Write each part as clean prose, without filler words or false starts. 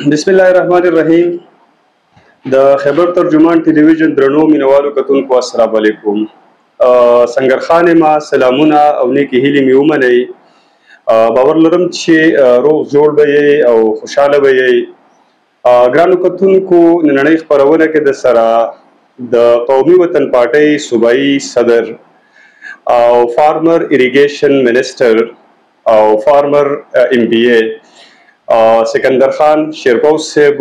بسم الله الرحمن الرحیم. د خیبر ترجمان ټلویزیون درنو مینوالو کتونکو السلام علیکم. سنگر خان ما سلامونه او نیکی هیلې مې ومنئ. باور لرم چې روغ جوړ به یې او خوشحاله به یې. ګرانو کتونکو نننۍ خپرونه کې د سره د قومي وطن پارټۍ صوبایي صدر او فارمر اریګیشن منسټر او فارمر ایم پی ای سکندر خان شیرپوس صاحب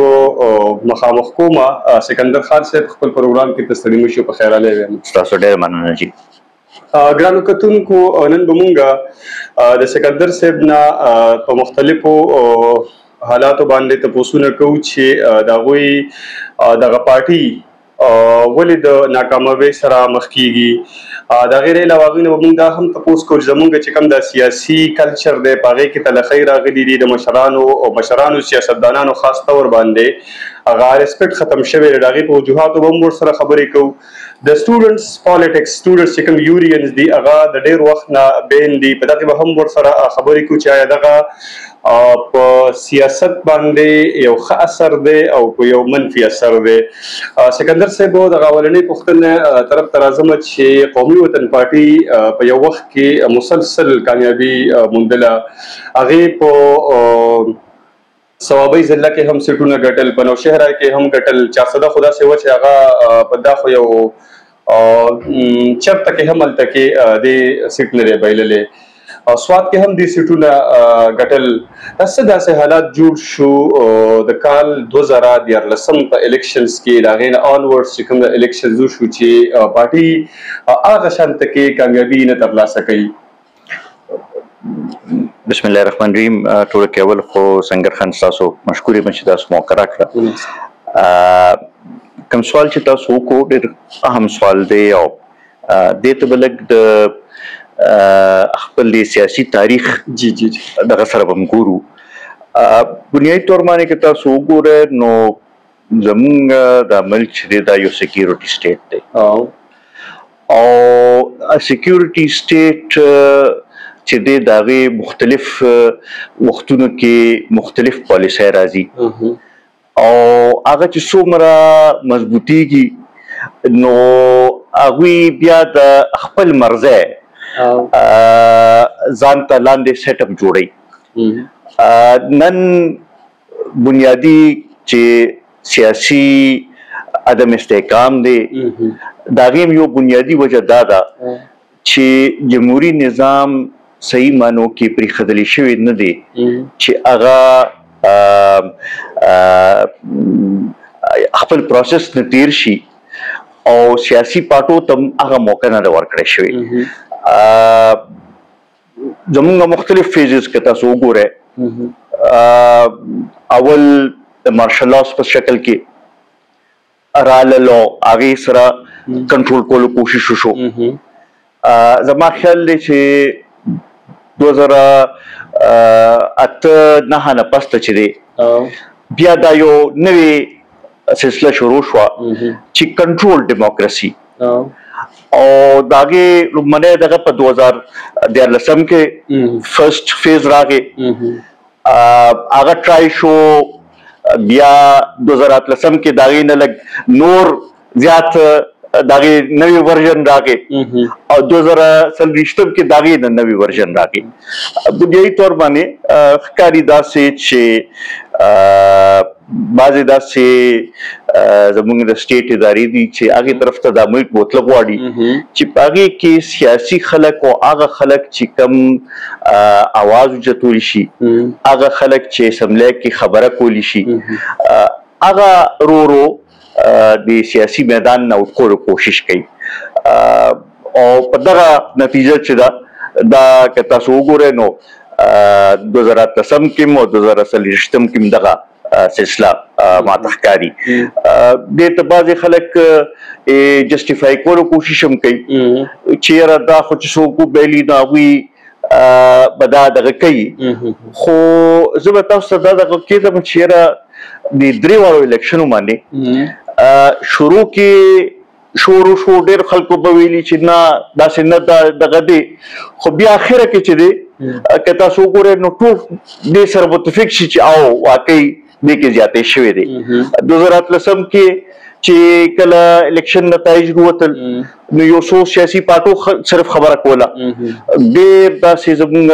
مخامخ کومه. سکندر خان صاحب خپل پروګرام کې تستړي مشو په خیر علي ویم. تاسو ډېر مننه جی. ګرانو کتونکو نن به مونږه د سکندر صاحب نه په مختلفو حالاتو باندې تپوسونه کوو چې د هغوی دغه پارټي ولې د ناکاموي سره مخ کیږي. د غیر علاوه هغوی نه به مونږ دا هم تپوس کوو چې زمونږ چې کوم د سیاسي کلچر دی په هغې کې تلخۍ راغلي دي د مشرانو سیاستدانانو خاص طور باندې هغه ریسپیکټ ختم شوی دی. د هغې په وجوهاتو به هم ورسره خبرې کوو. د سټوډنټس پالیټکس سټوډنټس چې کوم یونینز دي هغه د ډېر وخت نه بین دي، په دغې به هم ورسره خبرې کوو چې آیا دغه په سیاست باندې یو ښه اثر دی او په یو منفي اثر دی. سکندر صاحب دغه اولنۍ پوښتنې طرف ته راځم چې قومي وطن پارټي په یو وخت کې مسلسل کامیابي موندله. هغې په صوابۍ ضلع کې هم سیټونه ګټل، په نوشهره کې هم ګټل، چارسده خو داسې وه چې هغه په دا خو یو چرته کې هم هلته کې دې سیټ نه دی بایللی. سوات کې هم دې سیټونه ګټل. داسې حالات جوړ شو د کال 2014 په الیکشنز کې د هغې نه آنورډز چې کوم د الیکشنز وشو چې پارټي هغه شانته کې کامیابي نه ترلاسه کوي. بسم الله الرحمن الرحیم. ټول کې اول خو سنگر خان تاسو مشکور یم چې تاسو موقع راکړه. کوم سوال چې تاسو وکړو ډېر اهم سوال دی او دې ته به لږ د خپل سیاسي تاریخ دغه سره به هم ګورو. بنیادي طور باندې که تاسو وګورئ نو زمونږ دا ملک چې دی دا یو سیکیورټي سټیټ دی او سیکیورټي سټیټ چې دی د هغې مختلف وختونو کې مختلف پالیسۍ راځي او هغه چې څومره مضبوطیږي نو هغوی بیا د خپل مرضی ځان ته لاندې سیټ اپ جوړوي. نن بنیادي چې سیاسي عدم استحکام دی د هغې هم یو بنیادي وجه دا ده چې جمهوري نظام صحیح معنو کې پرېښودلی شوی نه دی چې هغه خپل پروسس نه تیر شي او سیاسي پارټو ته هم هغه موقع نه ده ورکړی شوې. زمونږ مختلف فیزز که تاسو وګورئ اول د مارشل لاس په شکل کې رالل او هغې سره کنټرول کولو کوشش وشو. زما خیال دی چې 2008 نه پس ته چې دی بیا دا یو نوې سلسله شروع شوه چې کنټرول ډیموکراسي او د هغې لومړنی دغه په 2014 کې فرسټ فیز راغی. هغه ټرای شو، بیا 2018 کې د هغې نه لږ نور زیات د هغې نوی ورژن راغی او 2024 کې د هغې نه نوی ورژن راغی. بنیادي طور باندې ښکاري داسې چې بعضې داسې زمونږ د سټیټ ادارې دي چې هغې طرف ته دا ملک بوتله غواړي چې په هغې کې سیاسي خلک او هغه خلک چې کم اواز اوچتولی شي، هغه خلک چې اسمبلی کې خبره کولی شي، هغه رو د سیاسي میدان نه ورکولو کوشش کوي. او په دغه نتیجه چې ده دا که تاسو وګورئ نو 2018 کې او 2024 کې هم دغه سلسله ماته ښکاري. دې ته بعضې خلک جسټیفای کولو کوشش هم کوي چې یاره دا خو چې څوک وبیلي نو هغوی به دا دغه کوي. خو زه به تاسو ته دا دغه کېدم چې یاره د 3 واړو الیکشنو باندې شروع کې شروع شو، ډېر خلکو به ویلي چې نه داسې نه دغه دی، خو بیا اخره کې چې دی که تاسو وګورئ نو ټول دې سره متفق شي چې او واقعي دې کې زیاتې شوې دي 2013 کې چې کله الیکشن نتایج وروتل نو یو څو سیاسي پارټو صرف خبره کوله ډېر داسې زموږ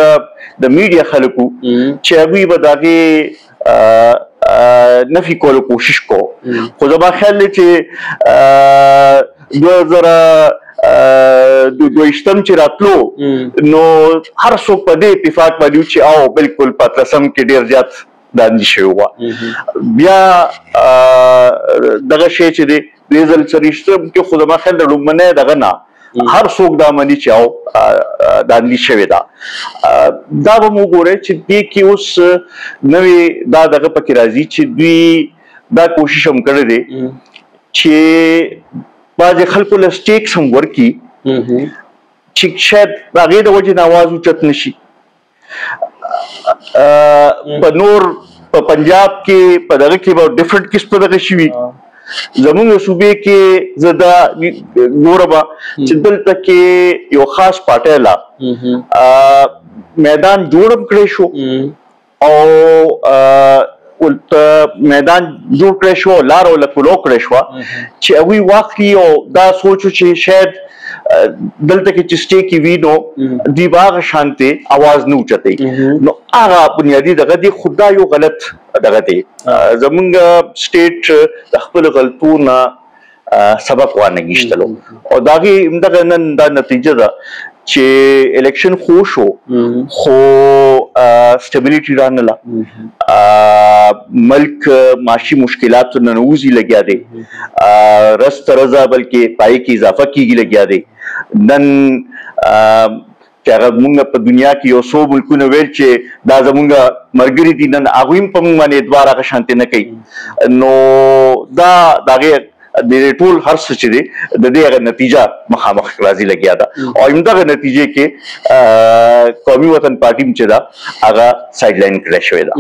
د میډیا خلکو چې هغوی به د هغې نفي کولو کوشش کو خو زما خیال دی چې 2022 چې راتلو نو هر څوک په دې اتفاق باندې چې او بالکل په 13 کې ډېر زیات داندې شوی وه بیا دغه شی چې دی 2023 کې خو زما خیال د لومړنی دغه نه هر څوک دا مني چې او داندې شوې ده دا به مو وګورئ چې دې کې اوس نوې دا دغه پکې راځي چې دوی دا کوشش هم کړی دی چې بعضې خلکو له سټیکس هم ورکړي چې شاید د هغې د وجې نه اواز اوچت نه شي په نور په پنجاب کې په دغه کې به ډفرنټ قسمه دغه شوي زموږ صوبې کې زه دا ګورم چې دلته کې یو خاص پارټۍ لا میدان جوړ هم کړی شو او میدان جوړ کړی شو لار ورله پلو کړی شوه چې هغوی واخلي او دا سوچو چې شاید دلته کې چې سټیکې وي نو دوی به هغه شانتې اواز نه اوچتوي نو هغه بنیادي دغه دی خو دا یو غلط دغه دی زمونږ سټیټ د خپلو غلطو نه سبق وانهګېشتلو او د هغې همدغه نن دا نتیجه ده چې الیکشن خو شو خو سټیبلیټي رانله ملک معاشي مشکلاتو نه نوځي لګیا دی رس ترزه بلکې پای کې اضافه کیږي لګیا دی نن چې هغه مونږ په دنیا کې یو څو ملکونه ویل چې دا زمونږ ملګري دي نن هغوی هم په مونږ باندې اعتبار هغه شانتې نه کوي نو دا د هغې د ټول هر څه چې دی د دې هغه نتیجه مخامخ راځي لګیا ده او همدغه نتیجې کې قومي وطن پارټي چې ده هغه سایډ لاین کړی شوې ده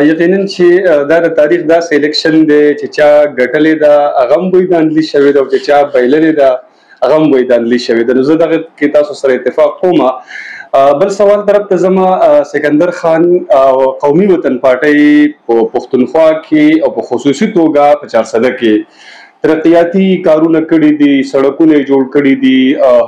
یقینا چې دا د تاریخ داسې الیکشن دی چې چا ګټلې ده هغه هم بوی داندلي شوې ده او چې چا بایللې ده هغه هم بوی داندلي شوې ده نو زه دغه کې تاسو سره اتفاق کوم بل سوال طرف ته زما سکندر خان قومي وطن پارټۍ په پښتونخوا کې او په خصوصي توګه په 400 کې ترقیاتي کارونه کړي دي سړکونه جوړ کړي دي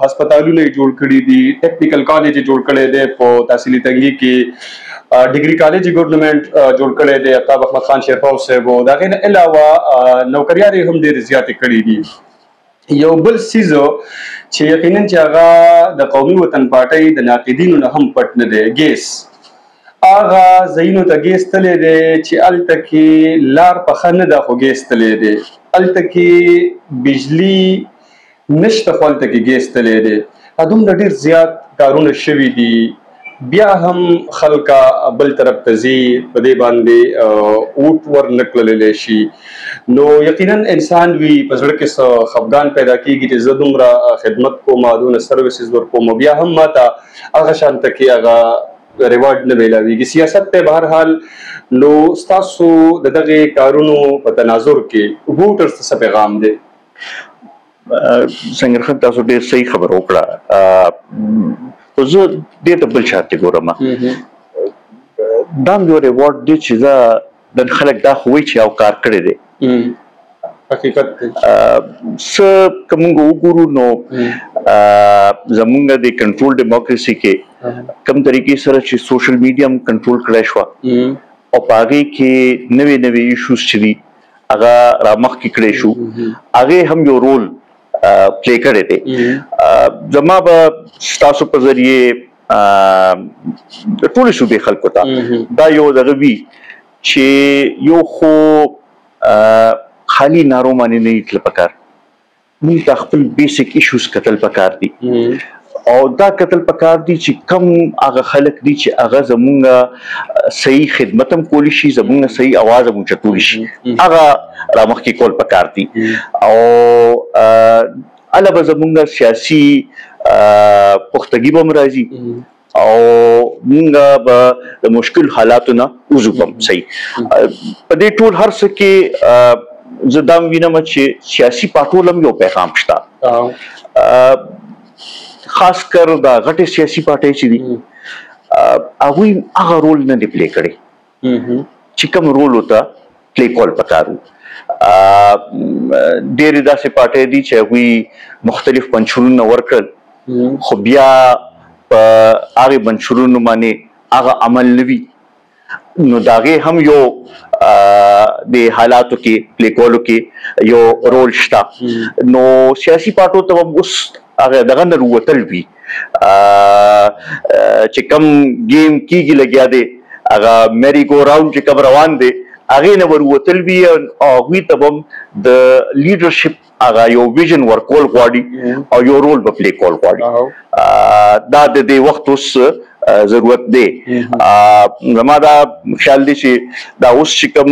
هسپتالونه جوړ کړي دي ټیکنیکل کالج جوړ کړي دي په تحصیلي تنګي کې ډیګري کالج ګورنمنت جوړ کړي دي عطاب احمد خان شیرپاو صاحب دا غیر علاوه نوکریاري هم ډېر زیاتې کړي دي یو بل سیزو چې یقینا چې هغه د قومي وطن پارټۍ د ناقدینو نه هم پټ نه دی ګیس هغه ځایونو ته ګیس تللی دی چې هلته کې لار پخه نه ده خو ګیس تللی دی هلته کې بجلي نشته خو هلته کې ګیس تللی دی دومره ډېر زیات کارونه شوي دي بیا هم خلکه بل طرف ته ځي په دې باندې اوټ ور نه کړلی شي نو یقینا انسان وي په زړه کې څه خفګان پیدا کېږي چې زه دومره خدمت کوم دونه سروسز ورکوم بیا هم ماته هغه شانته کې هغه ریوارډ نه میلاویږي سیاست ته بهرحال نو ستاسو د دغې کارونو په تناظر کې ووټرز ته څه پیغام دی څنګه خان تاسو ډېر صحیح خبره وکړه زه دې ته بل شرط ګورم دا یو ریوارډ دی چې زه د خلک دا خو وایي چې یو کار کړی دی حقیقت دی څه که موږ وګورو نو زموږ د کنټرول ډیموکراسي کې کوم طریقې سره چې سوشل میډیا هم کنټرول کړی شوه او په هغې کې نوې نوې ایشوز چې دي هغه رامخکې کړی شو هغې هم یو رول پلی کړی دی زما به ستاسو په ذریعې د ټولې صوبې خلکو ته دا یو دغه وي چې یو خو خالي نارو باندې نه تلل پکار موږ ته خپل بیسیک ایشوز کتل پکار دي او دا کتل پکار دي چې کم هغه خلک دي چې هغه زمونږ صحیح خدمت هم کولی شي زمونږ صحیح اواز هم اوچتولی شي هغه رامخکې کول پکار دي او هله به زمونږ سیاسي پختګي به هم راځي او موږ به د مشکل حالاتو نه وځو به هم صحیح په دې ټول هر څه کې زه دا هم وینم چې سیاسي پارټو هم یو پیغام شته خاص کر دا غټې سیاسي پارټۍ چې دي هغوی هغه رول نه دی پلی کړی چې کوم رول وته پلی کول پکارو ډېرې داسې پارټۍ دي چې هغوی مختلف منشورونه ورکړل خو بیا په هغې منشورونو باندې هغه عمل نه وي نو د هغې هم یو د حالاتو کې پلی کولو کې یو رول شته نو سیاسي پارټو ته هم اوس هغه دغه نه وتل وي چې کوم ګیم کېږي لګیا دی هغه میری ګو راونډ چې کوم روان دی هغې نه وروتل وي او هغوی ته به هم د لیډرشپ هغه یو ویژن ورکول غواړي او یو رول به پلی کول غواړي دا د دې وخت اوس ضرورت دی زما دا خیال دی چې دا اوس چې کوم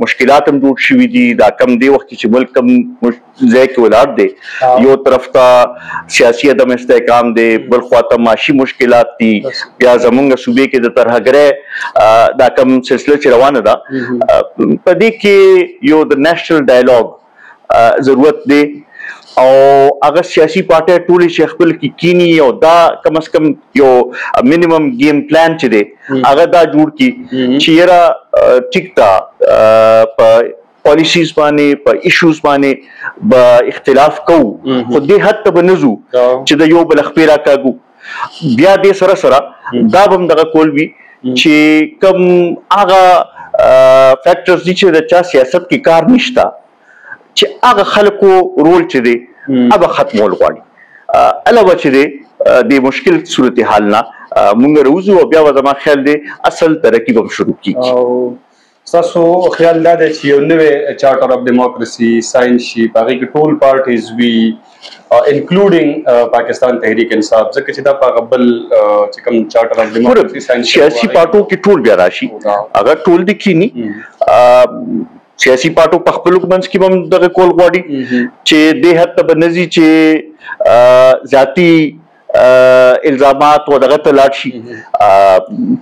مشکلات هم جوړ شوي دي دا کم دی وخت چې ملک کم ځای کې ولاړ دی یو طرف ته سیاسي عدم استحکام دی بل خوا ته معاشي مشکلات دي بیا زمونږ صوبې کې د ترهګرۍ دا کم سلسله چې روانه ده په دې کې یو د نیشنل ډایلاګ ضرورت دی او هغه سیاسي پارټۍ ټولې چې خپل کې کینی او دا کم از کم یو مینیمم گیم پلان چې دی هغه دا جوړ کړي چې یاره ټیک ده په پالیسیز باندې په ایشوز باندې به اختلاف کوو خو دې حد ته به نه ځو چې د یو بل خپې راکاږو بیا دې سره سره دا به هم دغه کول وي چې کوم هغه فیکټرز دي چې د چا سیاست کې کار نشته چې هغه خلکو رول چې دی هغه ختمول غواړي علاوه چې دی د مشکل صورتحال نه مونږ راوځو او بیا به زما خیال دی اصل ترقي به شروع کېږي ستاسو خیال دا دی چې یو نوی چارټر اف ډیموکراسي ساين شي په هغې کې ټول پارټیز وي انکلوډینګ پاکستان تحریک انصاف ځکه چې دا په هغه بل چې کوم چارټر اف ډیموکراسي ساين سیاسي پارټو کې ټول بیا راشي هغه ټول دي کینی سیاسي پارټو په خپلو منځ کې به هم دغه کول غواړي چې دې حد ته به نه ځي چې ذاتي الزامات و دغه ته لاړ شي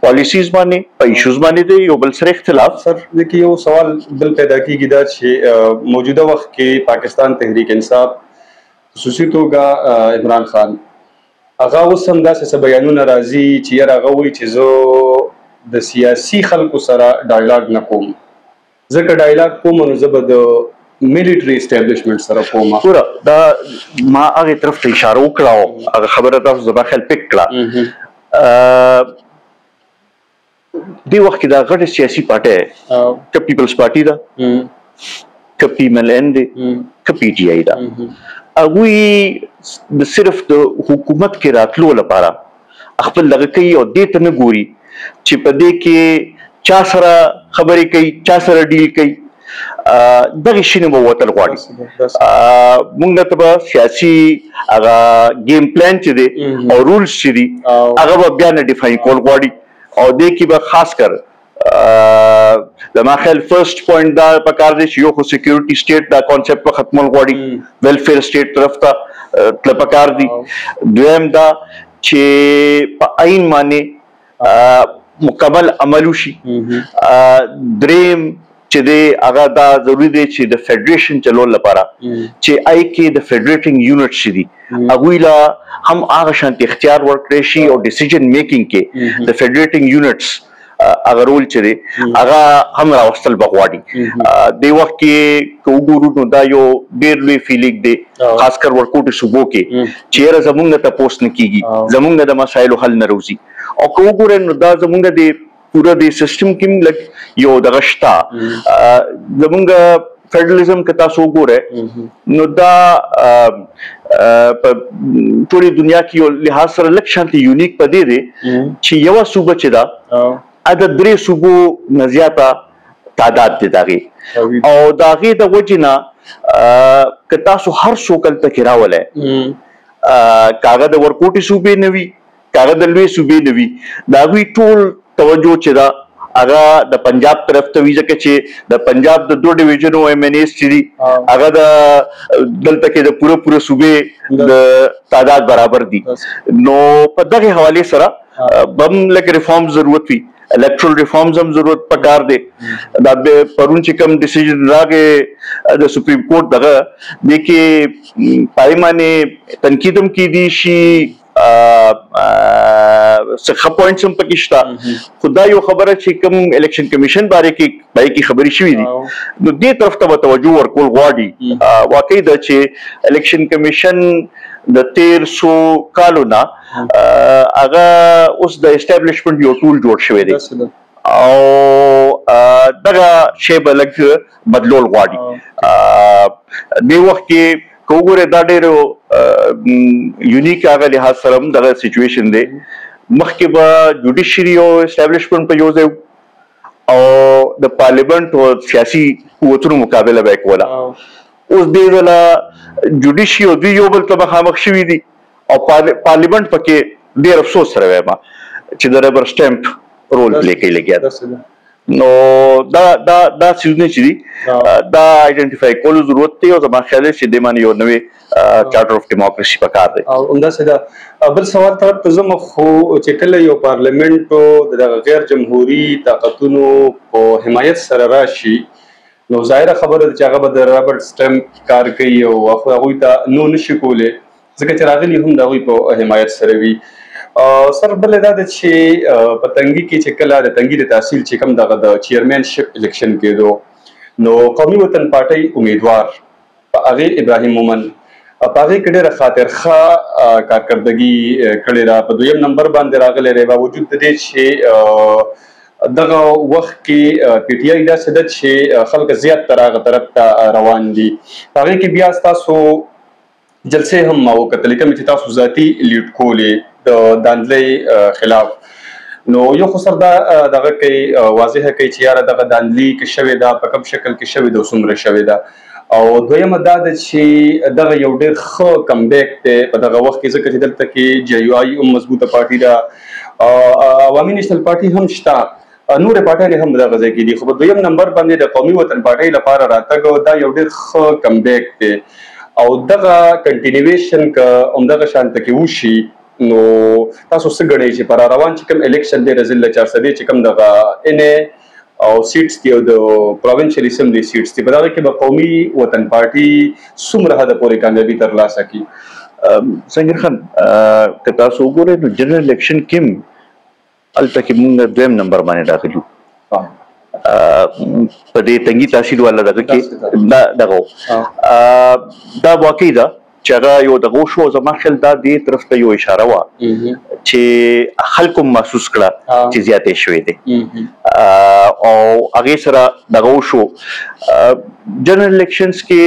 پالیسیز باندې په ایشوز باندې دی یو بل سره اختلاف سر دغه یو سوال بل پیدا کیږي دا چې موجوده وخت کې پاکستان تحریک انصاف خصوصي توګه عمران خان هغه اوس هم داسې بیانونه راځي چې یاره هغه وایي چې زه د سیاسي خلکو سره ډایلاګ نه کوم ځکه ډایلاګ کوم نو زه به د ملټري اسټابلیشمنت سره کوم ګوره دا ما هغې طرف ته اشاره وکړه او هغه خبره تاسو زما خیال پک کړه دې وخت کې دا غټه سیاسي پارټۍ که پیپلز پارټي ده که پی ایم ایل این دی که پی ټي آی ده هغوی صرف د حکومت کې راتلو لپاره خپل دغه کوي او دې ته نه ګوري چې په دې کې چا سره خبرې کوي چا سره ډیل کوي دغه شي نه به وتل غواړي موږ ته به سیاسي هغه گیم پلان چې دی او رولز چې دي هغه به بیا نه ډیفاین کول غواړي او دې کې به خاص کر زما خیال فرست پوینټ دا پکار دی چې یو خو سیکیورټي سټیټ دا کانسپټ په ختمول غواړي ویلفیر سټیټ طرف ته تله پکار دی دویم دا چې په عین باندې مکمل عمل وشي دریم چې دی هغه دا ضروري دی چې د فیډریشن چلول لپاره چې آی کې د فیډریټینګ یونټ چې دي هغوی له هم هغه شانتي اختیار ورکړی شي او ډیسیژن میکینګ کې د فیډریټینګ یونټس هغه رول چې دی هغه هم راوستل به غواړي دې وخت کې که وګورو نو دا یو ډېر لوی فیلیک دی خاص کر ورکوټي صوبو کې چې یاره زمونږ نه تپوس نه کېږي زمونږ د مسایلو حل نه راوځي او که وګورئ نو دا زمونږ د پوره د سیستم کې لږ یو دغه شته زمونږ فیډرلیزم که تاسو وګورئ نو دا په ټولې دنیا کې یو لحاظ سره لږ شانتي یونیک په دې دی چې یوه صوبه چې ده د 3 صوبو نه زیاته تعداد دی د هغې او د هغې د وجې نه که تاسو هر څوک هلته کې راولی که هغه د ورکوټي صوبې نه وي که هغه د لویې صوبې نه وي د هغوی ټول توجه چې ده هغه د پنجاب طرف ته وي ځکه چې د پنجاب د 2 ډیویژنو ایم این ایز چې دي هغه د دلته کې د پوره صوبې د تعداد برابر دي نو په دغې حوالې سره به هم لږ ریفارم ضرورت وي الیکټرل ریفارمز هم ضرورت پکار دی دا پرون چې کوم ډیسیژن راغی د سپریم کورټ دغه دې کې پای باندې تنقید هم کیدی شي څه پوینټس هم پکې شته خو دا یو خبره چې کوم الیکشن کمیشن باره کې خبرې شوې دي نو دې طرف ته به توجه ورکول غواړي واقعي ده چې الیکشن کمیشن د 1300 کالو نه هغه اوس د اسټابلیشمنټ یو ټول جوړ شوی دی او دغه شی به لږ بدلول غواړي دې وخت کې که وګورئ دا ډېر یونیک هغه لحاظ سره هم دغه سچویشن دی مخکې به جوډیشري او اسټابلیشمنټ په یو ځای او د پارلیمنټ او سیاسي قوتونو مقابله به یې کوله اوس دې ځله جوډیشري او دوی یو بل ته مخامخ شوي دي او پارلیمنټ پکې ډېر افسوس سره وایم چې د ربر سټمپ رول پلی کوي لګیا ده نو دا څیزونه چې دي دا آیډنټیفای کولو ضرورت دی او زما خیال دی چې دې باندې یو نوې چارټر اف ډیموکراسي پکار دی او همداسې ده بل سوال طرف ته ځم خو چې کله یو پارلیمنټ د دغه غیر جمهوري طاقتونو په حمایت سره راشي نو ظاهره خبره ده چې هغه به د رابرټ سټمپ کار کوي او هغوی ته نو نشي کولی ځکه چې راغلي هم د هغوی په حمایت سره وي سر بل دا ده چې په تنګي کې چې کله د تنګي د تحصیل چې کوم دغه د چیرمنشپ الیکشن کېدو نو قومي وطن پارټۍ امیدوار په هغې ابراهیم مومن په هغې کې ډېره خاطرخواه کارکردګي کړې ده په دویم نمبر باندې راغلی دی باوجود د دې چې دغه وخت کې پی ټی آی داسې ده چې خلک زیات تر هغه طرف ته روان دي په هغې کې بیا ستاسو جلسې هم ما وکتلې کومې چې تاسو ذاتي لیډ کولې د داندلۍ خلاف نو یو خو سر دا دغه کوي واضحه کوي چې یاره دغه داندلي کې شوې ده په کوم شکل کې شوې ده او څومره شوې ده او دویمه دا ده چې دغه یو ډېر ښه کمبیک دی په دغه وخت کې ځکه چې دلته کې جی یو آی هم مضبوطه پارټي ده عوامي نیشنل پارټي هم شته نورې پارټۍ هم دغه ځای کې دي خو په دویم نمبر باندې د قومي وطن پارټۍ لپاره راتګ دا یو ډېر ښه کمبیک دی او دغه کنټینیویشن که همدغه شانته کې وشي نو تاسو څه ګڼئ چې پر روان چې کوم الیکشن دی د ضلع 400 چې کوم دغه ان او سیټس دي او د پروینشل اسمبلی سیټس دي په دغه کې به قومي وطن پارټي څومره حده پورې کامیابي ترلاسه کړي سنگر خان که تاسو وګورئ نو جنرال الیکشن کې هلته کې موږ دویم نمبر باندې راغلو په دې تنګي تحصیل والا دغه کې دغه دا واقعي ده چې هغه یو دغه شو زما خیال دا دې طرف ته یو اشاره وه چې خلکو محسوس کړه چې زیاتې شوې دي او هغې سره دغه وشو جنرال الیکشنز کې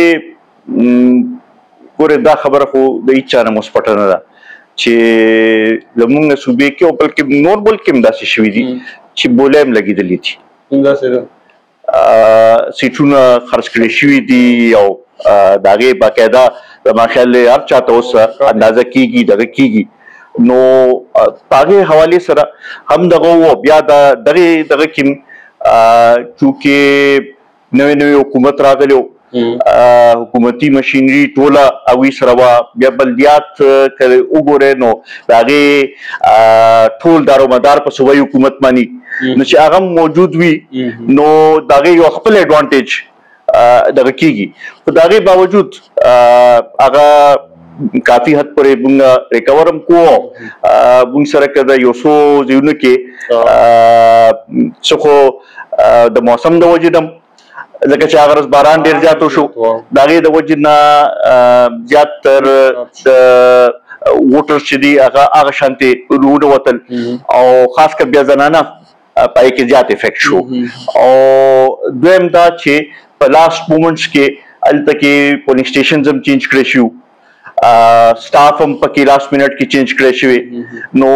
ګورې دا خبره خو د هېچا نه مثبته نه ده چې زموږ صوبې کې او بلکې نور ملک کې هم داسې شوي دي چې بولی هم لګېدلي دي سیټونه خرڅ کړي شوي دي او د هغې باقاعده زما خیال دی هر چاته اوس اندازه کېږي دغه کېږي نو په هغې حوالې سره هم دغه و بیا دغه کې چونکې نوی حکومت راغلی حکومتي مشینري ټوله هغوی سره وه بیا بلدیات که وګورئ نو د هغې ټول دارومدار په صوبایي حکومت باندې نو چې هغه موجود وي نو د هغې یو خپل اډوانټیج دغه کېږي خو د هغې باوجود هغه کافي حد پورې موږ ریکور هم کوو موږ سره که د یو څو ځایونو کې څه خو د موسم د وجې نه ځکه چې هغه ورځ باران ډېر زیات وشو د هغې د وجې نه زیات تر د ووټرز چې دي هغه شانتې ونوتل او خاص کر بیا زنانه په هغې کې زیات افیکټ شو او دویم دا چې په لاست مومنټس کې هلته کې پولینګ سټیشنز هم چینج کړی شو سټاف هم پکې لاست منټ کې چینج کړی شوی نو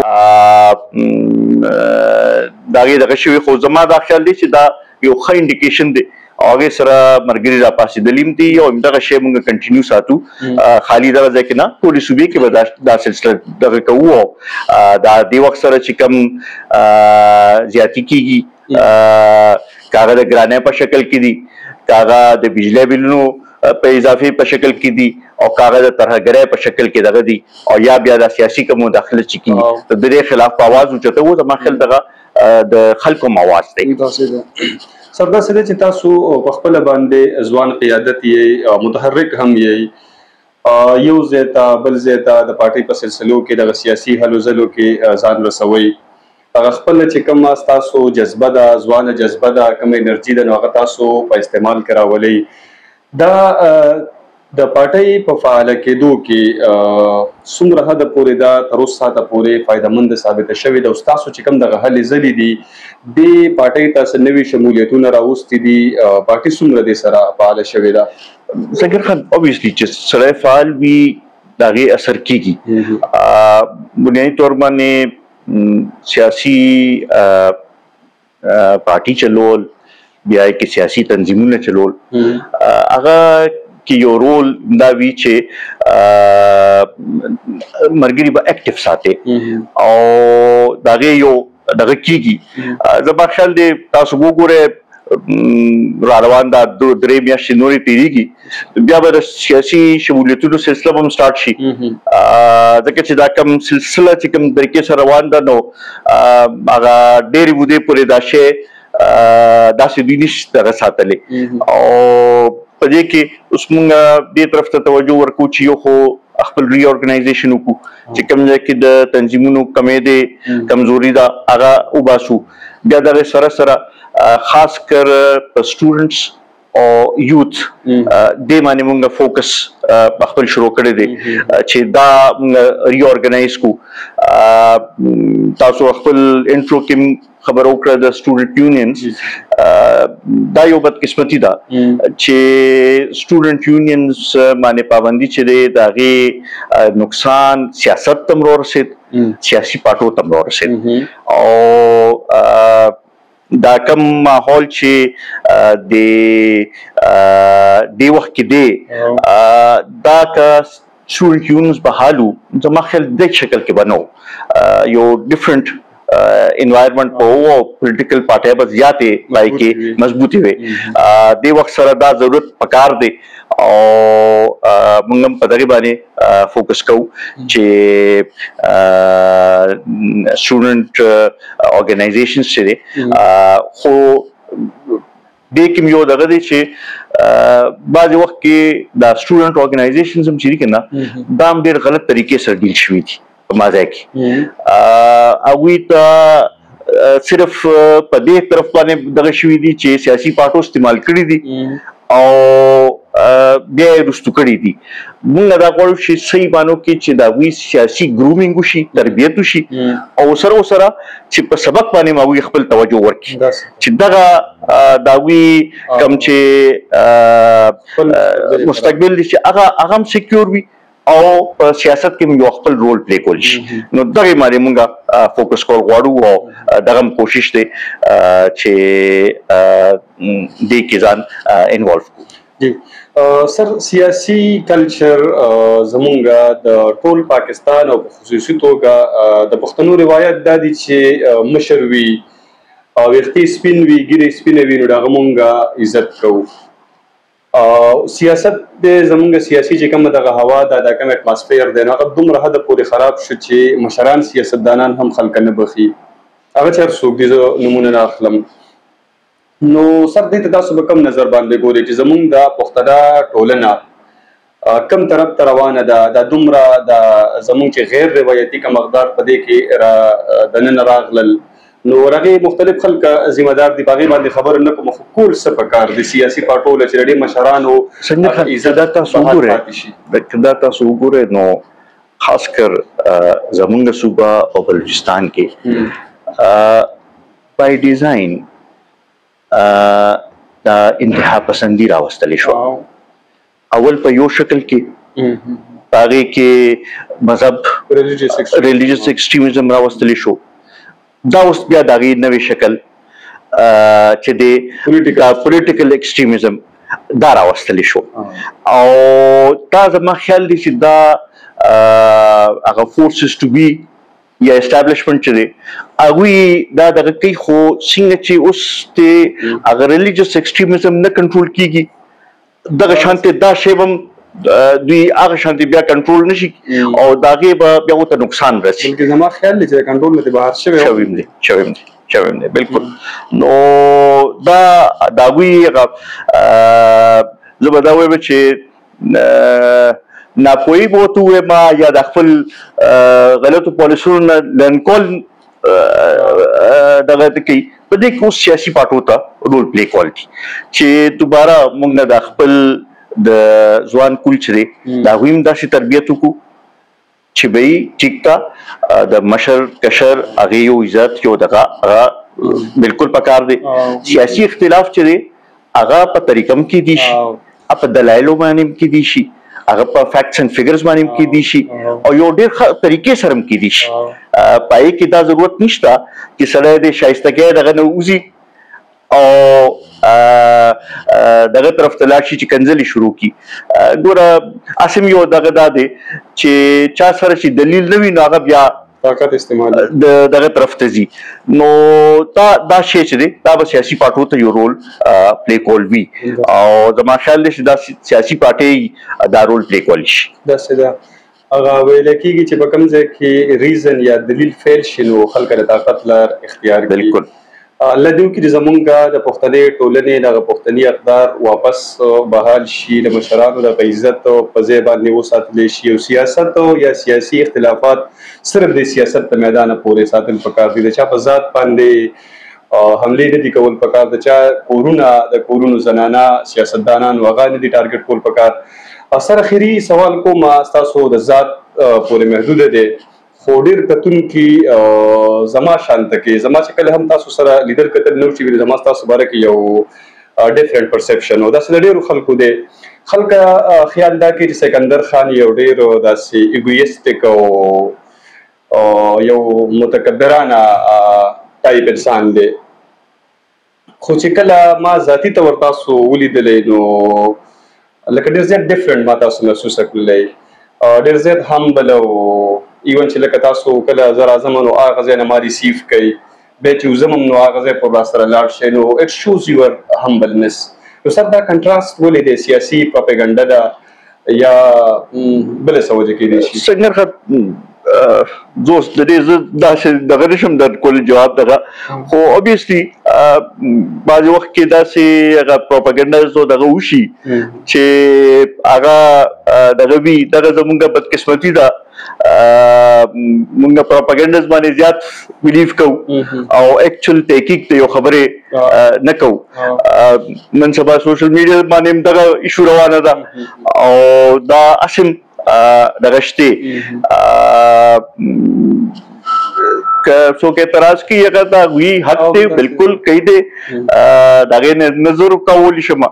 د هغې دغه شوي خو زما دا خیال دی چې دا یو ښه انډیکیشن دی او هغې سره ملګري راپاڅېدلي هم دي او همدغه شی موږ کنټینیو ساتو خالي دغه ځای کې نه ټولې صوبې کې به دا سلسله دغه کوو او دا دې وخت سره چې کوم زیاتي کېږي که هغه د ګرانۍ په شکل کې دي که هغه د بجلی بلونو په اضافي په شکل کې دي او که هغه د ترهګرۍ په شکل کې دغه دي او یا بیا د سیاسي کوم مداخله چې کېږي د دې خلاف په آواز اوچتوو زما خیال دغه د خلکو آواز دی سر داسې دی چې تاسو په خپله باندې ځوان قیادت یې متحرک هم یې یو ځای ته بل ځای ته د پارټۍ په سلسلو کې دغه سیاسي هلو ځلو کې ځان رسوئ. هغه خپله چې کومه ستاسو جذبه ده، ځوانه جذبه ده، کومه انرژي ده، نو هغه تاسو په استعمال کې راولئ. دا د پارټۍ په فعاله کېدو کې څومره حده پورې دا تر اوسه ساعته پورې فایدهمند ثابته شوې ده او ستاسو چې کوم دغه هلې ځلې دي دې پارټۍ ته څه نوي شمولیتونه راوستي دي، پارټۍ څومره دې سره فعاله شوې ده؟ ظاهر خان obviously چې سړی فعال وي د هغې اثر کېږي. بنیادي طور باندې سیاسي پارټي چلول، بیا یې کې سیاسي تنظیمونه چلول، هغه کې یو رول دا وي چې ملګري به اکټیو ساتي او د هغې یو دغه کېږي. زما خیال دی تاسو وګورئ را روان دا 2-3 میاشتې نورې تېرېږي، بیا به د سیاسي شمولیتونو سلسله به هم سټارټ شي، ځکه چې دا کوم سلسله چې کوم طریقې سره روان ده نو هغه ډېرې مودې پورې دا شی داسې دوی نشي دغه ساتلی. او په دې کې اوس مونږ دې طرف ته توجه ورکوو چې یو خو خپل ری ارګنایزیشن وکړو چې کوم ځای کې د تنظیمونو کمې دی، کمزوري ده، هغه وباسو. بیا دغه سره سره خاص کر په سټوډنټس او یوث دې باندې مونږ فوکس خپل شروع کړی دی چې دا مونږ ری ارګنایز کو. تاسو خپل انټرو کې خبر وکړه د سټوډنټ یونینز، دا یو بدقسمتي ده چې سټوډنټ یونینز باندې پابندي چې دی د هغې نقصان سیاست ته هم راورسېد، سیاسي پارټو ته هم راورسېد. او دا کم ماحول چې د دې وخت کې دی دا که سټوډنټ یونینز به حالو زما خیال د شکل کې به نه یو ډفرنټ انوایرمنټ په او پولیټیکل پارټۍ به زیاتې پای کې مضبوطې وي. دې وخت سره دا ضرورت پکار دی او موږ هم په دغې باندې فوکس کوو چې سټوډنټ ارګنایزیشنز چې دی خو دې کې یو دغه دی چې بعضې وخت کې دا سټوډنټ ارګنایزیشنز هم چې دي که نه دا هم ډېر غلط طریقې سره ډیل شوي دي په ما ځای کې. هغوی ته صرف په دې طرف باندې دغه شوي دي چې سیاسي پارټو استعمال کړي دي او بیا یې رستو کړي دي. موږ دا غواړو چې صحیح معنو کې چې د هغوی سیاسي ګرومینګ وشي، تربیت وشي او سره سره چې په سبق باندې هغوی خپل توجه ورکړي چې دغه د هغوی کوم چې مستقبل دی چې هغه هم سیکیور وي او په سیاست کې یو خپل رول پلی کول شي. نو دغه باندې موږ فوکس کول غواړو او دغه کوشش دی چې دې کې ځان انوالو کړو. جی سر، سیاسي کلچر زمونږ د ټول پاکستان او په خصوصي توګه د پښتنو روایت دا دی چې مشر وي او ویښتې سپین وي، ږیرې سپینه وي، نو د هغه مونږ عزت کوو. سیاست د زمونږ سیاسي چې کومه دغه هوا ده، دا کوم اټماسفیر دی، نو هغه دومره حده پورې خراب شو چې مشران سیاستدانان هم خلک نه بخي. هغه چې هر څوک دي، زه نومونه نه اخلم. نو سر دې ته تاسو به کوم نظر باندې ګورئ چې زمونږ د پښتنه ټولنه کوم طرف ته روانه ده؟ دا دومره د زمونږ چې غیر روایتي کوم مقدار په دې کې دننه راغلل، نو هغې مختلف خلک ذمه دار دي، په هغې باندې خبره نه کوم، خو کول څه پکار دي سیاسي پارټو له چې ډېر مشرانو دا تاسو وګورئ نو خاص کر زمونږ صوبه او بلوچستان کې بای ډیزاین دا انتها پسندي راوستلی شو. اول په یو شکل کې په هغې کې مذهب ریلیجس ایکسټریمزم راوستلی شو، دا اوس بیا د هغې نوې شکل چې د پولیټیکل ایکسټریمزم دا راوستلی شو. او دا زما خیال دی چې دا هغه فورسز ټو بي یا اسټابلیشمنټ چې دی هغوی دا دغه کوي، خو څنګه چې اوس د هغه ریلیجس ایکسټریمزم نه کنټرول کېږي دغه شانتې دا شی به هم دوی هغه شانتې بیا کنټرول نه شي او د هغې به بیا ورته نقصان رسي. بلکې زما خیال دی چې د کنټرول نه دې بهر شوی دی بلکل. نو دا د هغوی زه به دا وایم چې ناپوهي به ورته ووایم یا د خپل غلطو پالیسیو نه لنډ کول دغه کوي. په دې کې اوس سیاسي پارټو ته رول پلی کول دي چې دوباره موږ نه د خپل د ځوان کول چې دی د هغوی هم داسې تربیت وکړو چې به یې ټیک ته د مشر کشر هغې یو عزت یو دغه هغه بالکل پکار دی. سیاسي اختلاف چې دی هغه په طریقه هم کیدی شي، په دلایلو باندې هم کیدی شي، هغه په فیکټس اینڈ فیګرز باندې هم کیدی شي او یو ډېر ښه طریقې سره هم کیدی شي. په هغې کې دا ضرورت نشته چې سړی د شایستګۍ دغه نه وځي او دغه طرف ته لاړ شي چې کنځلې شروع کړي. ګوره هسې یو دغه دا دی چې چا سره چې دلیل نه وي نو هغه بیا طاقت استعمال دغه طرف ته ځي. نو دا شی چې دی دا به سیاسي پارټو ته یو رول پلی کول وي او زما خیال دی چې دا سیاسي پارټۍ دا رول پلی کولی شي. داسې ده هغه ویل کېږي چې په کوم ځای کې ریزن یا دلیل فیل شي نو خلک د طاقت لار اختیار کړي. بالکل الله دې وکړي زمونږ د پښتنې ټولنې دغه پښتني اقدار واپس بحال شي، د مشرانو د عزت په ځای باندې وساتلی شي او سیاست یا سیاسي اختلافات صرف د سیاست په میدان پورې ساتل پکار دي. د چا په ذات باندې حملې نه دي کول پکار، د چا کورونو زنانه سیاستدانان هغه نه دي ټارګټ کول پکار. سر اخري سوال کوم ستاسو د ذات پورې محدوده دی خو ډېر کتونکي زما شانته کې زما چې کله هم تاسو سره لیدل کتل نو چې زما ستاسو باره کې یو ډیفرنٹ پرسپشن او داسې د ډېرو خلکو دی. خلک خیال دا کوي چې سکندر خان یو ډېر داسې ایګویسټک او یو متکبرانه ټایپ انسان دی. خو چې کله ما ذاتي طور تاسو ولیدلی نو لکه ډېر زیات ډفرنټ ما تاسو محسوسه کړلی، ډېر زیات همبل او ایون چې لکه تاسو کله زه راځم نو هغه ځای نه ما ریسیو کوي، بیا چې وځم هم نو هغه ځای پر راسره لاړ شئ نو اټ شوز یور همبلنس. نو سر دا کنټراسټ ولې دی؟ سیاسي پروپاګنډا ده یا بله څه وجه کېدی شي؟ څنګه دوست د دې زه داسې دغه نشم درکولی جواب دغه، خو اوبیسلی بعضې وخت کې داسې هغه پروپاګنډاز او دغه وشي چې هغه دغه وي. دغه زمونږ بدقسمتي ده، مونږ پروپاګنډاز باندې زیات بلیف کوو او ایکچوال تحقیق ته یو خبرې نه کوو. نن سبا سوشل میډیا باندې هم دغه ایشو روانه ده او دا اسم دغه شته که څوک اعتراض کوي هغه دا وي حق دی، بالکل کوي دی، د هغې نه نظر کولی شم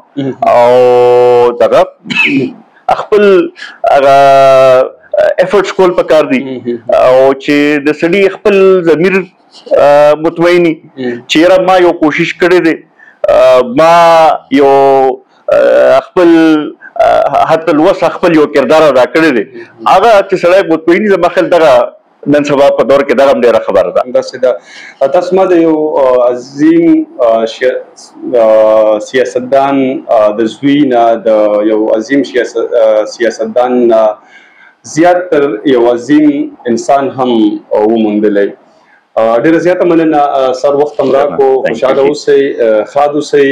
او دغه خپل هغه ایفرټس کول پکار دي او چې د سړي خپل ضمیر مطمئني چې یاره ما یو کوشش کړی دی، ما یو خپل حتی الوسه خپل یو کردار ادا کړی دی، هغه چې سړی مطمئني زما خیال دغه نن سبا په دور کې دغه هم ډېره خبره ده. داسې ده. تاسو ما د یو عظیم سیاستدان د زوی نه د یو عظیم سیاستدان نه زیات تر یو عظیم انسان هم وموندلی. ډېره زیاته مننه، سر وخت هم راکړو، خوشحاله اوسئ، ښاد اوسئ.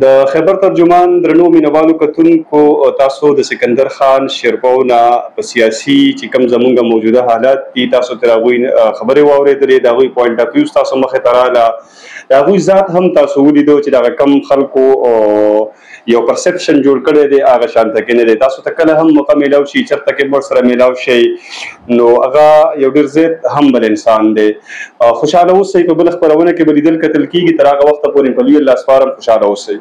د خیبر ترجمان درنو مینوالو کتونکو، تاسو د سکندر خان شیرپو نه په سیاسي چې کوم زمونږ موجوده حالات دي تاسو تر هغوی خبرې واورېدلې، د هغوی پوینټ اف ویوز تاسو مخې ته راغله، د هغوی ذات هم تاسو ولیدو چې دغه کم خلکو یو پرسپشن جوړ کړی دی هغه شانته کې نه دی. تاسو ته کله هم موقع میلاو شي چېرته کې ورسره میلاو شئ نو هغه یو ډېر زیات همبل انسان دی. خوشحاله اوسئ. په بله خپرونه کې به لیدل کتل کېږي، تر هغه وخته پورې په لوی الله سپارم. خوشحاله اوسئ.